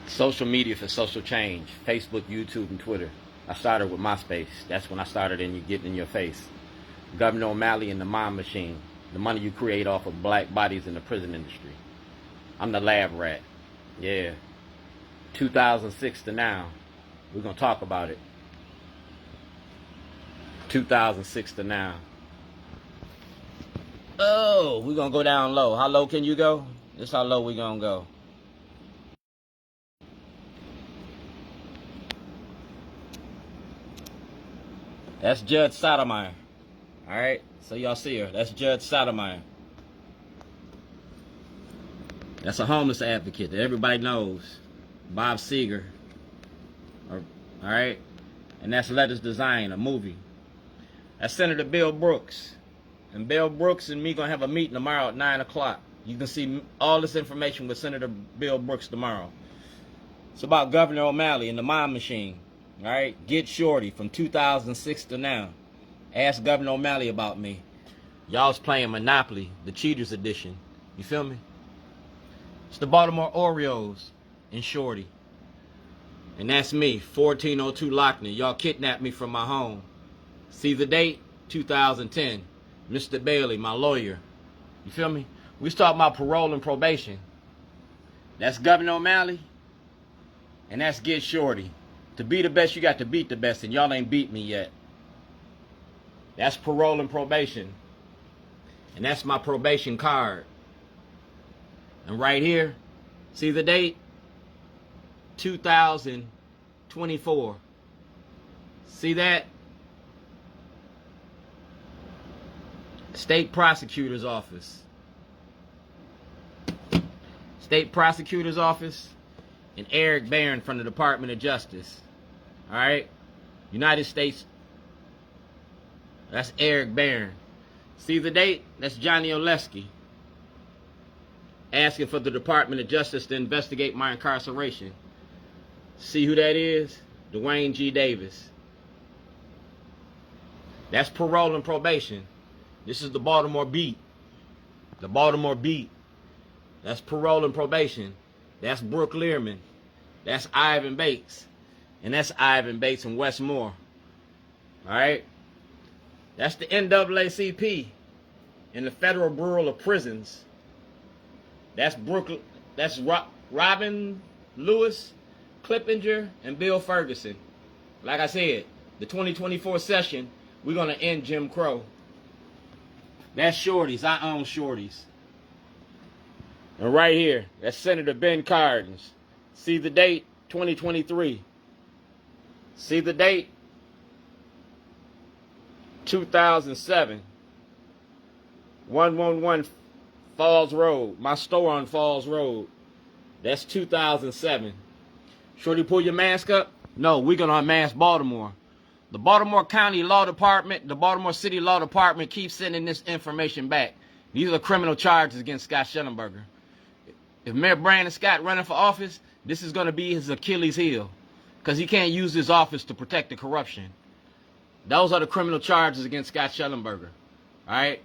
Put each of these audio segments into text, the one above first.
Social media for social change. Facebook, YouTube, and Twitter. I started with MySpace. That's when I started in you getting in your face. Gov.O'Malley and the Mind Machine. The money you create off of black bodies in the prison industry. I'm the lab rat. Yeah. 2006 to now. We're going to talk about it. 2006 to now. Oh, we're going to go down low. How low can you go? This how low we're going to go. That's Judge Sotomayor. Alright? So y'all see her. That's Judge Sotomayor. That's a homeless advocate that everybody knows. Bob Seger. Alright? And that's Letters Design, a movie. That's Senator Bill Brooks. And Bill Brooks and me going to have a meeting tomorrow at 9 o'clock. You can see all this information with Senator Bill Brooks tomorrow. It's about Governor O'Malley and the Mind Machine. Alright? Get Shorty from 2006 to now. Ask Governor O'Malley about me. Y'all's playing Monopoly, the Cheaters Edition. You feel me? It's the Baltimore Orioles and Shorty. And that's me, 1402 Lockney. Y'all kidnapped me from my home. See the date? 2010. Mr. Bailey, my lawyer. You feel me? We talking about parole and probation. That's Governor O'Malley. And that's Get Shorty. To be the best, you got to beat the best. And y'all ain't beat me yet. That's parole and probation. And that's my probation card. And right here, see the date? 2024. See that? State Prosecutor's Office. State Prosecutor's Office and Eric Barron from the Department of Justice. Alright? United States. That's Eric Barron. See the date? That's Johnny Oleski. Asking for the Department of Justice to investigate my incarceration. See who that is? Dwayne G. Davis. That's parole and probation. This is the Baltimore Beat. The Baltimore Beat. That's parole and probation. That's Brooke Learman. That's Ivan Bates. And that's Ivan Bates and Westmore. Alright? That's the NAACP in the Federal Bureau of Prisons. That's Brooklyn. That's Robin Lewis, Clippinger, and Bill Ferguson. Like I said, the 2024 session, we're going to end Jim Crow. That's Shorty's. I own Shorty's. And right here, that's Senator Ben Cardin's. See the date? 2023. See the date? 2007. 111 Falls Road. My store on Falls Road. That's 2007. Shorty, pull your mask up? No, we're going to unmask Baltimore. The Baltimore County Law Department, the Baltimore City Law Department keeps sending this information back. These are criminal charges against Scott Shellenberger. If Mayor Brandon Scott running for office, this is going to be his Achilles heel. Because he can't use his office to protect the corruption. Those are the criminal charges against Scott Shellenberger. Alright?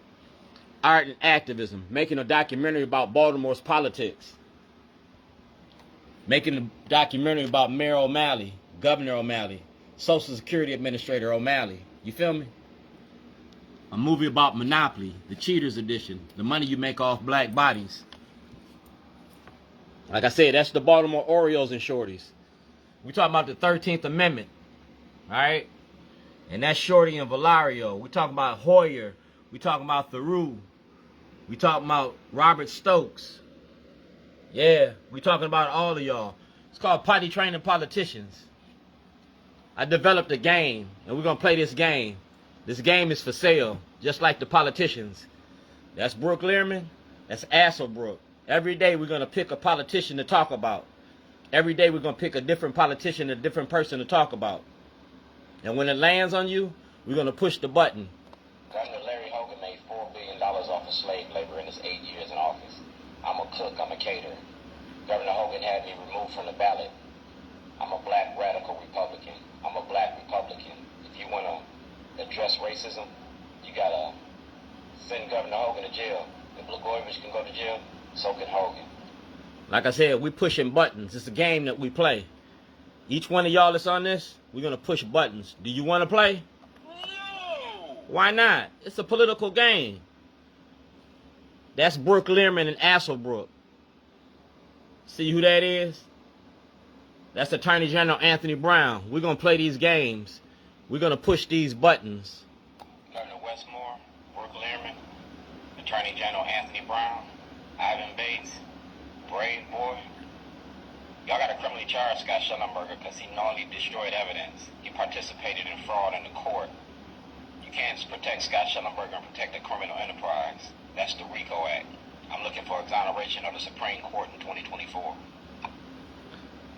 Art and activism. Making a documentary about Baltimore's politics. Making a documentary about Mayor O'Malley, Governor O'Malley, Social Security Administrator O'Malley. You feel me? A movie about Monopoly, the Cheaters Edition. The money you make off black bodies. Like I said, that's the Baltimore Orioles and Shorties. We talking about the 13th Amendment. Alright? And that's Shorty and Valario. We talking about Hoyer. We talking about Theroux. We talking about Robert Stokes. Yeah, we talking about all of y'all. It's called Potty Training Politicians. I developed a game, and we're going to play this game. This game is for sale, just like the politicians. That's Brooke Learman. That's Asselbrook. Every day we're going to pick a politician to talk about. Every day we're going to pick a different politician, a different person to talk about. And when it lands on you, we're going to push the button. Governor Larry Hogan made $4 billion off of slave labor in his 8 years in office. I'm a cook, I'm a caterer. Governor Hogan had me removed from the ballot. I'm a black radical Republican. I'm a black Republican. If you want to address racism, you got to send Governor Hogan to jail. If Blagojevich can go to jail, so can Hogan. Like I said, we pushing buttons. It's a game that we play. Each one of y'all that's on this, we're going to push buttons. Do you want to play? No! Why not? It's a political game. That's Brooke Learman and Asselbrook. See who that is? That's Attorney General Anthony Brown. We're going to play these games. We're going to push these buttons. Governor Westmore, Brooke Learman, Attorney General Anthony Brown, Ivan Bates, brave boy. Y'all got to criminally charge Scott Shellenberger because he knowingly destroyed evidence. He participated in fraud in the court. You can't protect Scott Shellenberger and protect a criminal enterprise. That's the RICO Act. I'm looking for exoneration of the Supreme Court in 2024.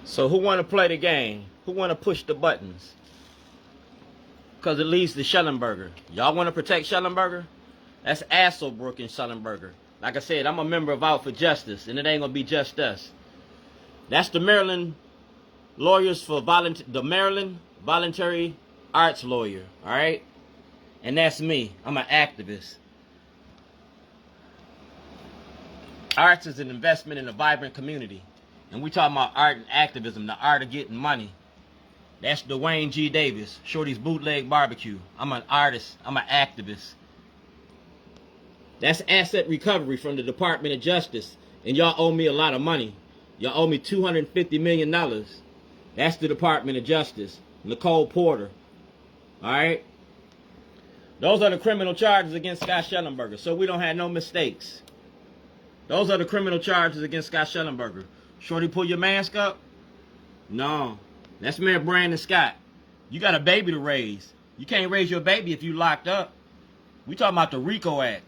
So who want to play the game? Who want to push the buttons? Because it leads to Shellenberger. Y'all want to protect Shellenberger? That's Asselbrook and Shellenberger. Like I said, I'm a member of Out for Justice, and it ain't going to be just us. That's the Maryland lawyers for the Maryland Voluntary Arts Lawyer, all right? And that's me. I'm an activist. Arts is an investment in a vibrant community. And we talking about art and activism, the art of getting money. That's Dwayne G. Davis, Shorty's Bootleg Barbecue. I'm an artist. I'm an activist. That's asset recovery from the Department of Justice. And y'all owe me a lot of money. Y'all owe me $250 million. That's the Department of Justice. Nicole Porter. All right? Those are the criminal charges against Scott Shellenberger. So we don't have no mistakes. Those are the criminal charges against Scott Shellenberger. Shorty, pull your mask up? No. That's Mayor Brandon Scott. You got a baby to raise. You can't raise your baby if you locked up. We talking about the RICO Act.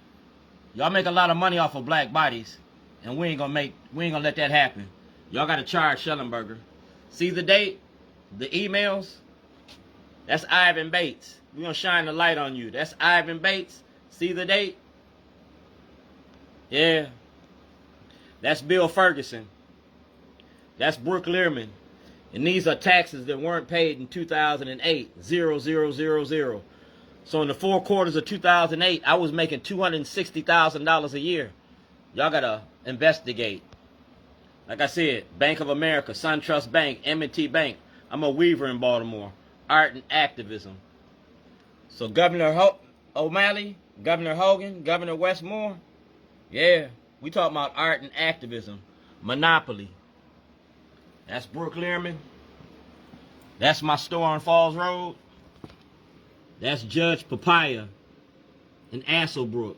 Y'all make a lot of money off of black bodies. And we ain't gonna let that happen. Y'all gotta charge Shellenberger. See the date? The emails? That's Ivan Bates. We're gonna shine the light on you. That's Ivan Bates. See the date? Yeah. That's Bill Ferguson. That's Brooke Learman. And these are taxes that weren't paid in 2008. 0000. So in the 4 quarters of 2008, I was making $260,000 a year. Y'all gotta investigate. Like I said, Bank of America, SunTrust Bank, M&T Bank. I'm a weaver in Baltimore. Art and activism. So Governor O'Malley, Governor Hogan, Governor Westmore. Yeah, we talking about art and activism. Monopoly. That's Brooke Learman. That's my store on Falls Road. That's Judge Papaya and Asselbrook.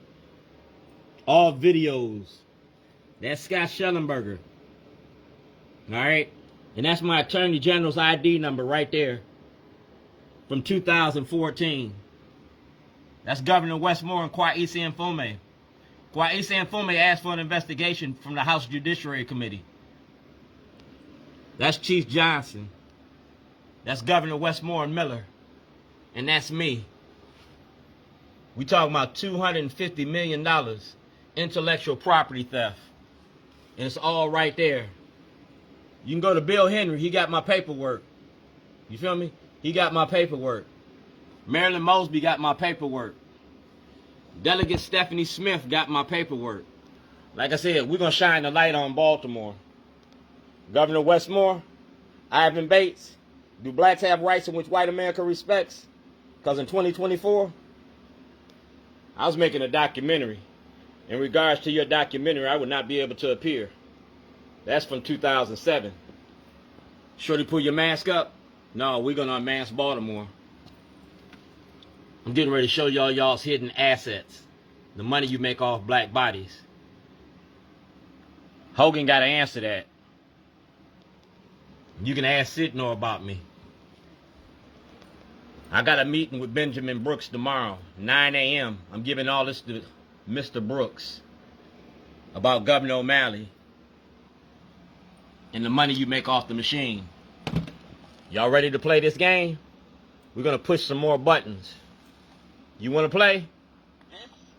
All videos. That's Scott Shellenberger. Alright? And that's my Attorney General's ID number right there. From 2014. That's Governor Westmore and Kwesi Mfume. Kwesi Mfume asked for an investigation from the House Judiciary Committee. That's Chief Johnson. That's Governor Westmore and Miller. And that's me. We talking about $250 million intellectual property theft. And it's all right there. You can go to Bill Henry. He got my paperwork. You feel me? He got my paperwork. Marilyn Mosby got my paperwork. Delegate Stephanie Smith got my paperwork. Like I said, we're going to shine the light on Baltimore. Governor Westmore, Ivan Bates, do blacks have rights in which white America respects? Because in 2024, I was making a documentary. In regards to your documentary, I would not be able to appear. That's from 2007. Shorty, pull your mask up? No, we're going to unmask Baltimore. I'm getting ready to show y'all's hidden assets. The money you make off black bodies. Hogan got to answer that. You can ask Sitnor about me. I got a meeting with Benjamin Brooks tomorrow, 9 a.m. I'm giving all this to Mr. Brooks about Governor O'Malley and the money you make off the machine. Y'all ready to play this game? We're going to push some more buttons. You want to play?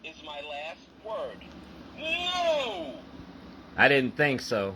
This is my last word. No! I didn't think so.